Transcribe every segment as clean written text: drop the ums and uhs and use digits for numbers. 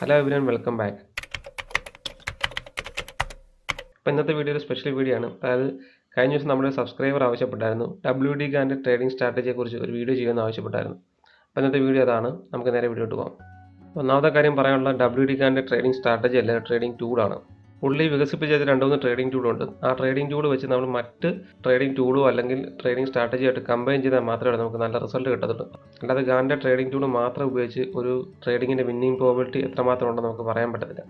Hello everyone, welcome back. അപ്പോൾ ഇന്നത്തെ video ഒരു സ്പെഷ്യൽ വീഡിയോ ആണ്. അതായത് കഴിഞ്ഞ ദിവസം നമ്മുടെ സബ്സ്ക്രൈബർ ആവശ്യപ്പെട്ടായിരുന്നു WD ഗാൻ്റെ ട്രേഡിംഗ് സ്ട്രാറ്റജിയെക്കുറിച്ച് ഒരു വീഡിയോ ചെയ്യുമെന്ന് ആവശ്യപ്പെട്ടായിരുന്നു. അപ്പോൾ ഇന്നത്തെ വീഡിയോ അതാണ്. നമുക്ക് നേരെ വീഡിയോട്ട് പോകാം. ഒന്നാമത്തെ കാര്യം പറയാനുള്ള WD ഗാൻ്റെ ട്രേഡിംഗ് സ്ട്രാറ്റജി അല്ല, ട്രേഡിംഗ് ടൂളാണ്. പുള്ളി വികസിപ്പിച്ച 2-3 ട്രേഡിംഗ് ടൂളുണ്ട്. ആ ട്രേഡിംഗ് ടൂൾ വെച്ച് നമ്മൾ മറ്റ് ട്രേഡിംഗ് ടൂളോ അല്ലെങ്കിൽ ട്രേഡിംഗ് സ്ട്രാറ്റജിയായിട്ട് കമ്പൈൻ ചെയ്താൽ മാത്രമേ നമുക്ക് നല്ല റിസൾട്ട് കിട്ടത്തുള്ളൂ. അല്ലാതെ ഗാൻ്റെ ട്രേഡിംഗ് ടൂൾ മാത്രം ഉപയോഗിച്ച് ഒരു ട്രേഡിങ്ങിൻ്റെ വിന്നിംഗ് പ്രോബിലിറ്റി എത്രമാത്രം ഉണ്ടെന്ന് നമുക്ക് പറയാൻ പറ്റത്തില്ല.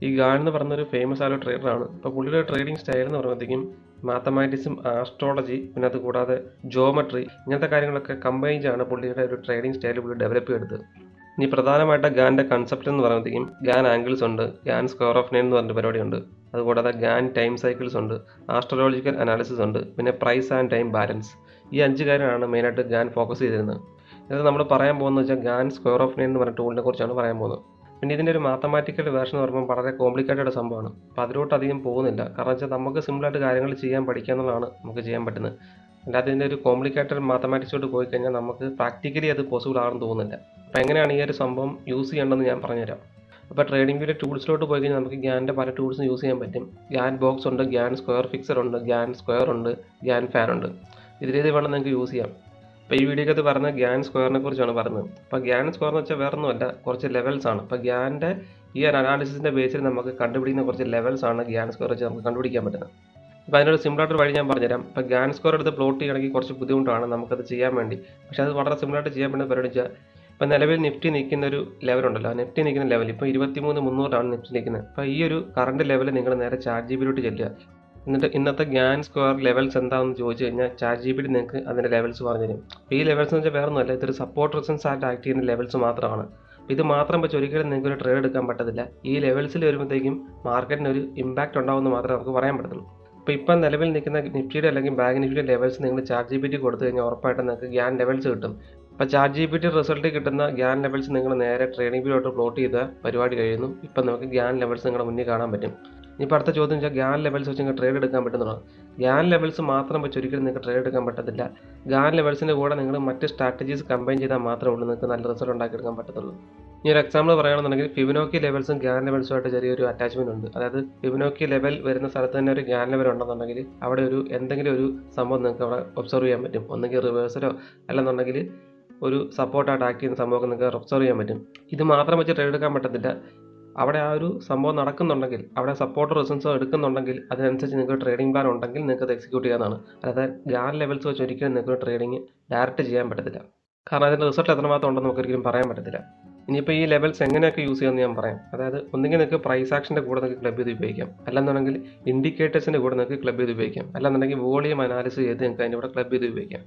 ഈ ഗാൻ എന്ന് പറയുന്നൊരു ഫേമസ് ആയ ട്രേഡറാണ്. ഇപ്പോൾ പുള്ളിയുടെ ട്രേഡിംഗ് സ്റ്റൈൽ എന്ന് പറയുമ്പോഴത്തേക്കും മാത്തമാറ്റിക്സും ആസ്ട്രോളജി പിന്നെ അത് കൂടാതെ ജോമെട്രി ഇങ്ങനത്തെ കാര്യങ്ങളൊക്കെ കമ്പൈൻ ചെയ്താണ് പുള്ളിയുടെ ഒരു ട്രേഡിംഗ് സ്റ്റൈൽ പുള്ളി ഡെവലപ്പ് ചെയ്തെടുത്തത്. ഇനി പ്രധാനമായിട്ട് ഗാൻ്റെ കൺസെപ്റ്റ് എന്ന് പറയുമ്പോഴത്തേക്കും ഗാൻ ആംഗിൾസ് ഉണ്ട്, ഗാൻ സ്ക്വയർ ഓഫ് 9 എന്ന് പറഞ്ഞ പരിപാടിയുണ്ട്, അതുകൂടാതെ ഗാൻ ടൈം സൈക്കിൾസ് ഉണ്ട്, ആസ്ട്രോളജിക്കൽ അനാലിസിസ് ഉണ്ട്, പിന്നെ പ്രൈസ് ആൻഡ് ടൈം ബാലൻസ്. ഈ 5 കാര്യമാണ് മെയിനായിട്ട് ഗാൻ ഫോക്കസ് ചെയ്തിരുന്നത്. ഇത് നമ്മൾ പറയാൻ പോകുന്നത് വെച്ചാൽ ഗാൻ സ്ക്വയർ ഓഫ് 9 എന്ന് പറഞ്ഞ ടൂളിനെ കുറിച്ചാണ് പറയാൻ പോകുന്നത്. പിന്നെ ഇതിൻ്റെ ഒരു മാത്തമാറ്റിക്കൽ വേർഷൻ എന്ന് പറയുമ്പോൾ വളരെ കോംപ്ലിക്കേറ്റഡ് സംഭവമാണ്. അപ്പോൾ അതിലോട്ട് അധികം പോകുന്നില്ല. കാരണം വെച്ചാൽ നമുക്ക് സിമ്പിളായിട്ട് കാര്യങ്ങൾ ചെയ്യാൻ പഠിക്കുക എന്നുള്ളതാണ് നമുക്ക് ചെയ്യാൻ പറ്റുന്നത്. അല്ലാതെ ഇതിൻ്റെ ഒരു കോംപ്ലിക്കേറ്റഡ് മാത്തമാറ്റിക്സോട്ട് പോയി കഴിഞ്ഞാൽ നമുക്ക് പ്രാക്ടിക്കലി അത് പോസിബിൾ ആണെന്ന് തോന്നുന്നില്ല. അപ്പോൾ എങ്ങനെയാണ് ഈ ഒരു സംഭവം യൂസ് ചെയ്യേണ്ടതെന്ന് ഞാൻ പറഞ്ഞുതരാം. അപ്പോൾ ട്രേഡിംഗ് വ്യൂവിലെ ടൂൾസിലോട്ട് പോയി കഴിഞ്ഞാൽ നമുക്ക് ഗ്യാൻ്റെ പല ടൂൾസും യൂസ് ചെയ്യാൻ പറ്റും. ഗ്യാൻ ബോക്സ് ഉണ്ട്, ഗ്യാൻ സ്ക്വയർ ഫിക്സർ ഉണ്ട്, ഗ്യാൻ സ്ക്വയർ ഉണ്ട്, ഗ്യാൻ ഫാൻ ഉണ്ട്. ഇതിലേത് വേണം നിങ്ങൾക്ക് യൂസ് ചെയ്യാം. അപ്പോൾ ഈ വീഡിയോക്കകത്ത് പറഞ്ഞ ഗ്യാൻ സ്ക്വയറിനെ കുറിച്ചാണ് പറയുന്നത്. അപ്പോൾ ഗ്യാൻ സ്ക്വയർ എന്ന് വെച്ചാൽ വേറെ ഒന്നുമല്ല, കുറച്ച് ലെവൽസ് ആണ്. അപ്പോൾ ഗ്യാൻ്റെ ഈ ഒരു അനാലിസിസിൻ്റെ ബേസിൽ നമുക്ക് കണ്ടുപിടിക്കുന്ന കുറച്ച് ലെവൽസ് ആണ് ഗ്യാൻ സ്ക്വയർ വെച്ച് നമുക്ക് കണ്ടുപിടിക്കാൻ പറ്റുന്നത്. അപ്പോൾ അതിനൊരു സിമ്പിളായിട്ട് വഴി ഞാൻ പറഞ്ഞുതരാം. ഇപ്പോൾ ഗ്യാൻ സ്ക്വയർ എടുത്ത് പ്ലോട്ട് ചെയ്യണമെങ്കിൽ കുറച്ച് ബുദ്ധിമുട്ടാണ് നമുക്കത് ചെയ്യാൻ വേണ്ടി. പക്ഷേ അത് വളരെ സിമ്പിളായിട്ട് ചെയ്യാൻ പറ്റുന്ന പരിപാടി വെച്ചാൽ ഇപ്പോൾ നിലവിൽ നിഫ്റ്റി നിൽക്കുന്ന ഒരു ലെവലുണ്ടല്ലോ, ആ നിഫ്റ്റി നിൽക്കുന്ന ലെവൽ ഇപ്പോൾ 23,300 നിഫ്റ്റി നിൽക്കുന്നത്. അപ്പോൾ ഈ ഒരു കറണ്ട് ലെവൽ നിങ്ങൾ നേരെ ചാറ്റ് ജിപിയിലോട്ട് ചെല്ലുക. എന്നിട്ട് ഇന്നത്തെ ഗ്യാൻ സ്ക്വയർ ലെവൽസ് എന്താണെന്ന് ചോദിച്ചു കഴിഞ്ഞാൽ ചാറ്റ് ജിപിടി നിങ്ങൾക്ക് അതിൻ്റെ ലെവൽസ് പറഞ്ഞു തരും. ഈ ലെവൽസ് എന്ന് വെച്ചാൽ വേറെ ഒന്നുമല്ല, ഇതൊരു സപ്പോർട്ട് റെസിസ്റ്റൻസ് ആയിട്ട് ആക്ട് ചെയ്യുന്ന ലെവൽസ് മാത്രമാണ്. ഇത് മാത്രം വെച്ച് ഒരിക്കലും നിങ്ങൾക്ക് ഒരു ട്രേഡ് എടുക്കാൻ പറ്റത്തില്ല. ഈ ലെവൽസിൽ വരുമ്പോഴത്തേക്കും മാർക്കറ്റിന് ഒരു ഇമ്പാക്റ്റ് ഉണ്ടാവുമെന്ന് മാത്രമേ നമുക്ക് പറയാൻ പറ്റത്തുള്ളൂ. അപ്പോൾ ഇപ്പം നിലവിൽ നിൽക്കുന്ന നിഫ്റ്റിയുടെ അല്ലെങ്കിൽ ബാങ്ക് നിഫ്റ്റിയുടെ ലെവൽസ് നിങ്ങൾ ചാറ്റ് ജിപിടി കൊടുത്തു കഴിഞ്ഞാൽ ഉറപ്പായിട്ടും നിങ്ങൾക്ക് ഗ്യാൻ ലെവൽസ് കിട്ടും. അപ്പോൾ ചാറ്റ് ജിപിടി റിസൾട്ട് കിട്ടുന്ന ഗ്യാൻ ലെവൽസ് നിങ്ങൾ നേരെ ട്രേഡിംഗ് വ്യൂലോട്ട് പ്ലോട്ട് ചെയ്ത പരിപാടി കഴിയുന്നു. ഇപ്പം നമുക്ക് ഗ്യാൻ ലെവൽസ് നിങ്ങളുടെ മുന്നിൽ കാണാൻ പറ്റും. ഇപ്പോൾ അടുത്ത ചോദ്യം വെച്ചാൽ ഗ്യാൻ ലെവൽസ് വെച്ച് നിങ്ങൾക്ക് ട്രേഡ് എടുക്കാൻ പറ്റുന്നതാണ്. ഗ്യാൻ ലെവൽസ് മാത്രം വെച്ച് ഒരിക്കലും നിങ്ങൾക്ക് ട്രേഡ് എടുക്കാൻ പറ്റത്തില്ല. ഗ്യാൻ ലെവൽസിൻ്റെ കൂടെ നിങ്ങൾ മറ്റ് സ്ട്രാറ്റജീസ് കമ്പൈൻ ചെയ്താൽ മാത്രമേ ഉള്ളൂ നിങ്ങൾക്ക് നല്ല റിസൾട്ട് ഉണ്ടാക്കിയെടുക്കാൻ പറ്റത്തുള്ളൂ. ഇനി ഒരു എക്സാമ്പിൾ പറയുകയാണെന്നുണ്ടെങ്കിൽ ഫിബൊനാച്ചി ലെവൽസും ഗ്യാൻ ലെവൽസുമായിട്ട് ചെറിയൊരു അറ്റാച്ച്മെൻറ്റ് ഉണ്ട്. അതായത് ഫിബൊനാച്ചി ലെവൽ വരുന്ന സ്ഥലത്ത് തന്നെ ഒരു ഗ്യാൻ ലെവൽ ഉണ്ടെന്നുണ്ടെങ്കിൽ അവിടെ എന്തെങ്കിലും ഒരു സംഭവം നിങ്ങൾക്ക് അവിടെ ഒബ്സർവ് ചെയ്യാൻ പറ്റും. ഒന്നെങ്കിൽ റിവേഴ്സലോ അല്ലെന്നുണ്ടെങ്കിൽ ഒരു സപ്പോർട്ടായിട്ട് ആക്ട് ചെയ്യുന്ന സംഭവമൊക്കെ നിങ്ങൾക്ക് ഒബ്സർവ് ചെയ്യാൻ പറ്റും. ഇത് മാത്രം വെച്ച് ട്രേഡ് എടുക്കാൻ പറ്റത്തില്ല. അവിടെ ആ ഒരു സംഭവം നടക്കുന്നുണ്ടെങ്കിൽ, അവിടെ സപ്പോർട്ട് റെസിസ്റ്റൻസോ എടുക്കുന്നുണ്ടെങ്കിൽ അതിനനുസരിച്ച് നിങ്ങൾക്ക് ട്രേഡിംഗ് പ്ലാൻ ഉണ്ടെങ്കിൽ നിങ്ങൾക്ക് അത് എക്സിക്യൂട്ട് ചെയ്യാവുന്നതാണ്. അതായത് ഗ്യാൻ ലെവൽസ് വെച്ച് ഒരിക്കലും നിങ്ങൾക്ക് ട്രേഡിംഗ് ഡയറക്റ്റ് ചെയ്യാൻ പറ്റത്തില്ല. കാരണം അതിൻ്റെ റിസൾട്ട് എത്രമാത്രം ഉണ്ടെന്ന് നമുക്ക് ഒരിക്കലും പറയാൻ പറ്റത്തില്ല. ഇനിയിപ്പോൾ ഈ ലെവൽസ് എങ്ങനെയൊക്കെ യൂസ് ചെയ്യുമെന്ന് ഞാൻ പറയാം. അതായത് ഒന്നുകിൽ നിങ്ങൾക്ക് പ്രൈസ് ആക്ഷൻ്റെ കൂടെ നിങ്ങൾക്ക് ക്ലബ് ചെയ്ത് ഉപയോഗിക്കാം, അല്ലെന്നുണ്ടെങ്കിൽ ഇൻഡിക്കേറ്റേഴ്സിൻ്റെ കൂടെ നിങ്ങൾക്ക് ക്ലബ് ചെയ്ത് ഉപയോഗിക്കാം, അല്ലെന്നുണ്ടെങ്കിൽ വോളിയം അനാലിസിസ് ചെയ്ത് നിങ്ങൾക്ക് അതിൻ്റെ കൂടെ ക്ലബ് ചെയ്ത് ഉപയോഗിക്കാം,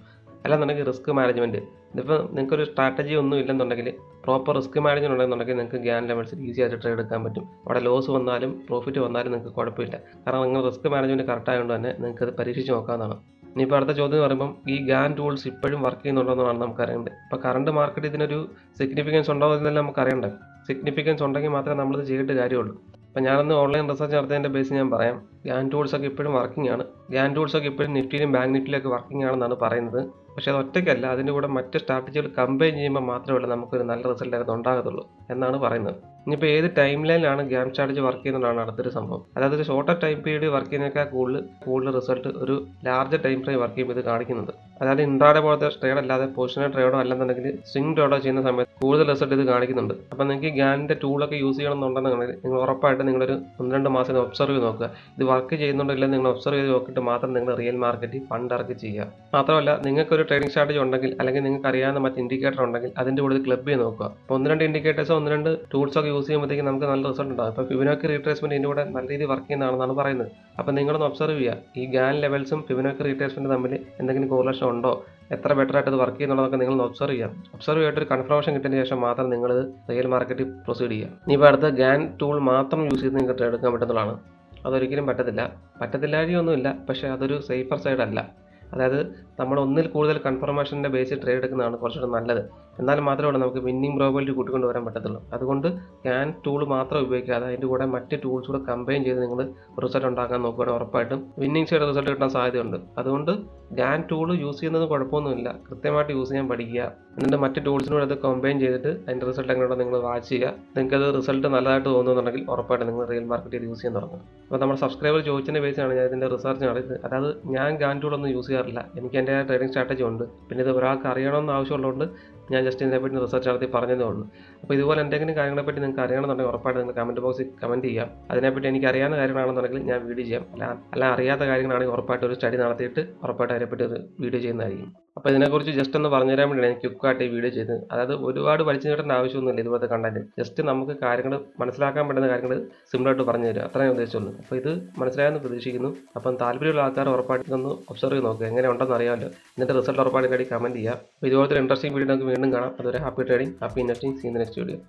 അല്ലെന്നുണ്ടെങ്കിൽ റിസ്ക് മാനേജ്മെൻറ്റ്. ഇതിപ്പോൾ നിങ്ങൾക്കൊരു സ്ട്രാറ്റജി ഒന്നും ഇല്ലെന്നുണ്ടെങ്കിൽ പ്രോപ്പർ റിസ്ക് മാനേജ്മെൻറ്റ് ഉണ്ടെന്നുണ്ടെങ്കിൽ നിങ്ങൾക്ക് ഗ്യാൻ ലെവൽസിൽ ഈസി ആയിട്ട് ട്രേഡ് എടുക്കാൻ പറ്റും. അവിടെ ലോസ് വന്നാലും പ്രോഫിറ്റ് വന്നാലും നിങ്ങൾക്ക് കുഴപ്പമില്ല. കാരണം നിങ്ങൾ റിസ്ക് മാനേജ്മെൻറ്റ് കറക്റ്റ് ആയതുകൊണ്ട് തന്നെ നിങ്ങൾക്ക് അത് പരീക്ഷിച്ച് നോക്കാവുന്നതാണ്. ഇനിയിപ്പോൾ അടുത്ത ചോദ്യം എന്ന് പറയുമ്പം ഈ ഗ്യാൻ ടൂൾസ് ഇപ്പോഴും വർക്ക് ചെയ്യുന്നുണ്ടോ എന്നാണ് നമുക്ക് അറിയേണ്ടത്. ഇപ്പോൾ കറണ്ട് മാർക്കറ്റ് ഇതിനൊരു സിഗ്നിഫിക്കൻസ് ഉണ്ടോ എന്നല്ല നമുക്ക് അറിയേണ്ടത്. സിഗ്നിഫിക്കൻസ് ഉണ്ടെങ്കിൽ മാത്രമേ നമ്മളിത് ചെയ്തിട്ട് കാര്യമുള്ളൂ. അപ്പോൾ ഞാനൊന്ന് ഓൺലൈൻ റിസർച്ച് നടത്തിയതിൻ്റെ ബേസ് ഞാൻ പറയാം. ഗ്യാൻ ടൂൾസൊക്കെ ഇപ്പോഴും വർക്കിംഗ് ആണ്. ഗ്യാൻ ടൂൾസൊക്കെ ഇപ്പോഴും നിഫ്റ്റിയിലും ബാങ്ക് നിഫ്റ്റിയിലൊക്കെ വർക്കിംഗ് ആണെന്നാണ് പറയുന്നത്. പക്ഷേ അത് ഒറ്റയ്ക്കല്ല, അതിൻ്റെ കൂടെ മറ്റ് സ്ട്രാറ്റജികൾ കമ്പൈൻ ചെയ്യുമ്പോൾ മാത്രമേ നമുക്കൊരു നല്ല റിസൾട്ട് അതിനകത്ത് ഉണ്ടാകത്തുള്ളൂ എന്നാണ് പറയുന്നത്. ഇനിയിപ്പോൾ ഏത് ടൈം ലൈനിലാണ് ഗ്യാൻ സ്ട്രാറ്റജി വർക്ക് ചെയ്യുന്നതാണ് അടുത്തൊരു സംഭവം. അതായത് ഒരു ഷോർട്ടർ ടൈം പീരീഡ് വർക്ക് ചെയ്യുന്നതിനേക്കാൾ കൂടുതൽ റിസൾട്ട് ഒരു ലാർജർ ടൈം ഫ്രെയിം വർക്ക് ചെയ്യുമ്പോൾ ഇത് കാണിക്കുന്നുണ്ട്. അതായത് ഇൻട്രാഡേ പോലത്തെ ട്രേഡ് അല്ലാതെ പൊസിഷണൽ ട്രേഡോ അല്ലെന്നുണ്ടെങ്കിൽ സ്വിംഗ് ട്രേഡോ ചെയ്യുന്ന സമയത്ത് കൂടുതൽ റിസൾട്ട് ഇത് കാണിക്കുന്നുണ്ട്. അപ്പോൾ നിങ്ങൾക്ക് ഗ്യാനിൻ്റെ ടൂളൊക്കെ യൂസ് ചെയ്യണമെന്നുണ്ടെന്നുണ്ടെങ്കിൽ നിങ്ങൾ ഉറപ്പായിട്ട് നിങ്ങളൊരു 1-2 മാസം ഒബ്സർവ് ചെയ്ത് നോക്കുക. ഇത് വർക്ക് ചെയ്യുന്നുണ്ടോ ഇല്ലെന്ന് നിങ്ങൾ ഒബ്സർവ് ചെയ്ത് നോക്കിയിട്ട് മാത്രം നിങ്ങൾ റിയൽ മാർക്കറ്റിൽ ഫണ്ട് ഇറക്കി ചെയ്യുക. മാത്രമല്ല നിങ്ങൾക്കൊരു ട്രേഡിംഗ് സ്ട്രാറ്റജി ഉണ്ടെങ്കിൽ അല്ലെങ്കിൽ നിങ്ങൾക്ക് അറിയാവുന്ന മറ്റ് ഇൻഡിക്കേറ്റർ ഉണ്ടെങ്കിൽ അതിൻ്റെ കൂടെ ക്ലബ് ചെയ്ത് നോക്കുക. അപ്പോൾ 1-2 ഇൻഡിക്കേറ്റേഴ്സോ 1-2 ടൂൾസൊക്കെ യൂസ് ചെയ്യുമ്പോഴത്തേക്കും നമുക്ക് നല്ല റിസൾട്ട് ഉണ്ടാകും. ഇപ്പോൾ ഫിബൊനാച്ചി റീട്രേസ്മെൻറ്റ് ഇതിൻ്റെ കൂടെ നല്ല രീതിയിൽ വർക്ക് ചെയ്യുന്നതാണെന്നാണ് പറയുന്നത്. അപ്പോൾ നിങ്ങളൊന്ന് ഒബ്സർവ് ചെയ്യുക. ഈ ഗ്യാൻ ലെവൽസും ഫിബൊനാച്ചി റീട്രേസ്മെൻറ്റ് തമ്മിൽ എന്തെങ്കിലും കോറിലേഷൻ ഉണ്ടോ, എത്ര ബെറ്റർ ആയിട്ട് അത് വർക്ക് ചെയ്യുന്നുള്ളതൊക്കെ നിങ്ങളൊന്ന് ഒബ്സർവ് ചെയ്യാം. ഒബ്സർവ് ചെയ്തിട്ട് ഒരു കൺഫർമേഷൻ കിട്ടിയതിന് ശേഷം മാത്രം നിങ്ങൾ റിയൽ മാർക്കറ്റിൽ പ്രൊസീഡ് ചെയ്യുക. ഇനിയിപ്പോൾ അടുത്ത ഗ്യാൻ ടൂൾ മാത്രം യൂസ് ചെയ്ത് നിങ്ങൾക്ക് ട്രേഡ് എടുക്കാൻ പറ്റുന്നതാണ്. അതൊരിക്കലും പറ്റത്തില്ലാഴിയൊന്നുമില്ല, പക്ഷേ അതൊരു സേഫർ സൈഡ് അല്ല. അതായത് നമ്മൾ ഒന്നിൽ കൂടുതൽ കൺഫർമേഷൻ്റെ ബേസിൽ ട്രേഡ് എടുക്കുന്നതാണ് കുറച്ചുകൂടെ നല്ലത്. എന്നാൽ മാത്രമേ നമുക്ക് വിന്നിംഗ് പ്രോബബിലിറ്റി കൂട്ടിക്കൊണ്ട് വരാൻ പറ്റത്തുള്ളൂ. അതുകൊണ്ട് ഗാൻ ടൂൾ മാത്രം ഉപയോഗിക്കാതെ അതിൻ്റെ കൂടെ മറ്റ് ടൂൾസ് കൂടെ കമ്പൈൻ ചെയ്ത് നിങ്ങൾ റിസൾട്ട് ഉണ്ടാക്കാൻ നോക്കുകയാണെങ്കിൽ ഉറപ്പായിട്ടും വിന്നിംഗ് സൈഡ് റിസൾട്ട് കിട്ടാൻ സാധ്യതയുണ്ട്. അതുകൊണ്ട് ഗാൻ ടൂൾ യൂസ് ചെയ്യുന്നത് കുഴപ്പമൊന്നുമില്ല, കൃത്യമായിട്ട് യൂസ് ചെയ്യാൻ പഠിക്കുക. എന്നിട്ട് മറ്റ് ടൂൾസിനോട് അത് കമ്പൈൻ ചെയ്തിട്ട് അതിൻ്റെ റിസൾട്ട് എങ്ങനെയുണ്ടോ നിങ്ങൾ വാച്ച് ചെയ്യുക. നിങ്ങൾക്കത് റിസൾട്ട് നല്ലതായിട്ട് തോന്നുന്നുണ്ടെങ്കിൽ ഉറപ്പായിട്ടും നിങ്ങൾ റിയൽ മാർക്കറ്റ് യൂസ് ചെയ്യാൻ തുടങ്ങും. അപ്പോൾ നമ്മുടെ സബ്സ്ക്രൈബർ ചോദിച്ചതിൻ്റെ ബേസിലാണ് ഞാൻ ഇതിൻ്റെ റിസർച്ച് നടത്തിയത്. അതായത് ഞാൻ ഗാൻ ടൂളൊന്നും യൂസ് ചെയ്യാറില്ല, എനിക്ക് എൻ്റെ ട്രേഡിംഗ് സ്ട്രാറ്റജി ഉണ്ട്. പിന്നെ ഇത് ഒരാൾക്ക് അറിയണമെന്ന് ആവശ്യമുള്ളതുകൊണ്ട് ഞാൻ ജസ്റ്റ് ഇതിനെപ്പറ്റി റിസർച്ച് നടത്തി പറഞ്ഞതേ ഉള്ളൂ. അപ്പോൾ ഇതുപോലെ എന്തെങ്കിലും കാര്യങ്ങളെപ്പറ്റി നിങ്ങൾക്ക് അറിയണമെന്നുണ്ടെങ്കിൽ ഉറപ്പായിട്ട് നിങ്ങൾ കമൻറ്റ് ബോക്സിൽ കമൻറ്റ് ചെയ്യാം. അതിനെപ്പറ്റി എനിക്ക് അറിയാവുന്ന കാര്യങ്ങളാണെന്നുണ്ടെങ്കിൽ ഞാൻ വീഡിയോ ചെയ്യാം. അല്ല അറിയാത്ത കാര്യങ്ങളാണെങ്കിൽ ഉറപ്പായിട്ട് ഒരു സ്റ്റഡി നടത്തിയിട്ട് ഉറപ്പായിട്ട് അതിനെപ്പറ്റി ഒരു വീഡിയോ ചെയ്യുന്നതായിരിക്കും. അപ്പോൾ ഇതിനെക്കുറിച്ച് ജസ്റ്റ് ഒന്ന് പറഞ്ഞുതരാൻ വേണ്ടിയാണ് ഞാൻ ക്വിക്കായിട്ട് ഈ വീഡിയോ ചെയ്തത്. അതായത് ഒരുപാട് പഠിച്ചു നീട്ടേണ്ട ആവശ്യമൊന്നുമില്ല ഇതുപോലത്തെ കണ്ടന്റ്. ജസ്റ്റ് നമുക്ക് കാര്യങ്ങൾ മനസ്സിലാക്കാൻ പറ്റുന്ന കാര്യങ്ങൾ സിമ്പിളായിട്ട് പറഞ്ഞു തരിക, അത്രയും ഉദ്ദേശിച്ചുള്ളൂ. അപ്പോൾ ഇത് മനസ്സിലായെന്ന് പ്രതീക്ഷിക്കുന്നു. അപ്പം താല്പര്യമുള്ള ആൾക്കാർ ഉറപ്പായിട്ട് ഇതൊന്ന് ഒബ്സർവ് ചെയ്ത് നോക്കുക, എങ്ങനെ ഉണ്ടെന്ന് അറിയാമല്ലോ. എന്നിട്ട് റിസൾട്ട് ഉറപ്പായിട്ട് ഇടയിൽ കമൻറ്റ് ചെയ്യുക. അപ്പോൾ ഇതുപോലത്തെ ഇൻട്രസ്റ്റിംഗ് വീഡിയോ നമുക്ക് വീണ്ടും കാണാം. അതുവരെ happy trading, happy investing. See in the next video.